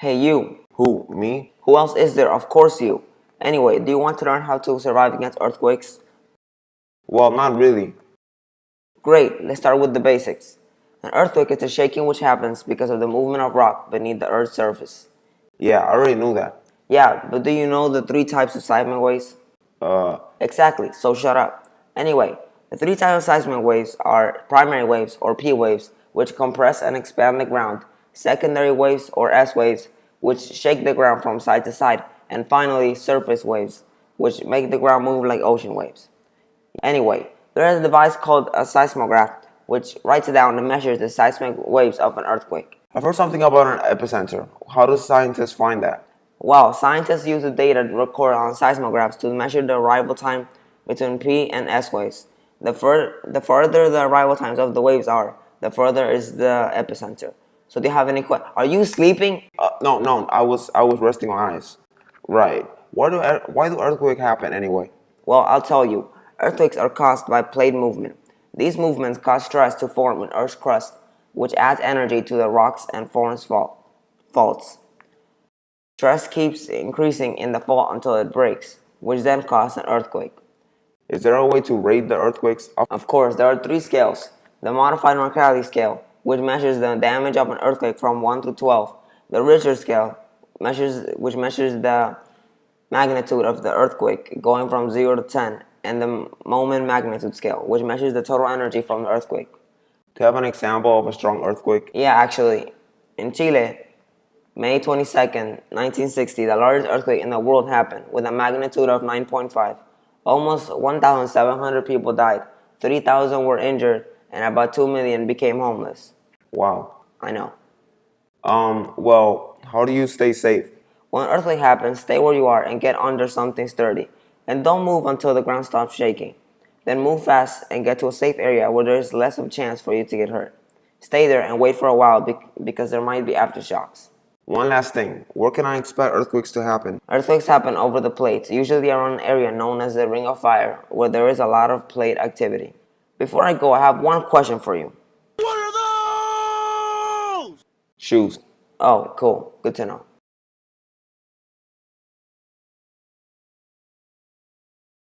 Hey you, Who, me? who else is there? Of course you. Anyway, do you want to learn how to survive against earthquakes? Well, not really. Great, let's start with the basics. An earthquake is a shaking which happens because of the movement of rock beneath the Earth's surface. Yeah, I already knew that. Yeah, but do you know the three types of seismic waves? Exactly, so shut up. Anyway, the three types of seismic waves are primary waves or P waves, which compress and expand the ground, secondary waves or S waves, which shake the ground from side to side, and finally surface waves, which make the ground move like ocean waves. Anyway, there is a device called a seismograph, which writes down and measures the seismic waves of an earthquake. I've heard something about an epicenter. How do scientists find that? Well, scientists use the data recorded on seismographs to measure the arrival time between P and S waves. The further the arrival times of the waves are, the further is the epicenter. So do you have any questions? Are you sleeping? No, I was resting my eyes. Right. Why do earthquakes happen anyway? Well, I'll tell you. Earthquakes are caused by plate movement. These movements cause stress to form in Earth's crust, which adds energy to the rocks and forms faults. Stress keeps increasing in the fault until it breaks, which then causes an earthquake. Is there a way to rate the earthquakes? Of course, there are three scales. The modified Mercalli scale, which measures the damage of an earthquake from 1 to 12. The Richter scale, which measures the magnitude of the earthquake going from 0 to 10. And the moment magnitude scale, which measures the total energy from the earthquake. Do you have an example of a strong earthquake? Yeah, actually, in Chile, May 22nd, 1960, the largest earthquake in the world happened with a magnitude of 9.5. Almost 1,700 people died, 3,000 were injured, and about 2 million became homeless. Wow. I know. Well, how do you stay safe? When an earthquake happens, stay where you are and get under something sturdy. And don't move until the ground stops shaking. Then move fast and get to a safe area where there is less of a chance for you to get hurt. Stay there and wait for a while because there might be aftershocks. One last thing. Where can I expect earthquakes to happen? Earthquakes happen over the plates, usually around an area known as the Ring of Fire, where there is a lot of plate activity. Before I go, I have one question for you. Shoes. Oh, cool. Good to know.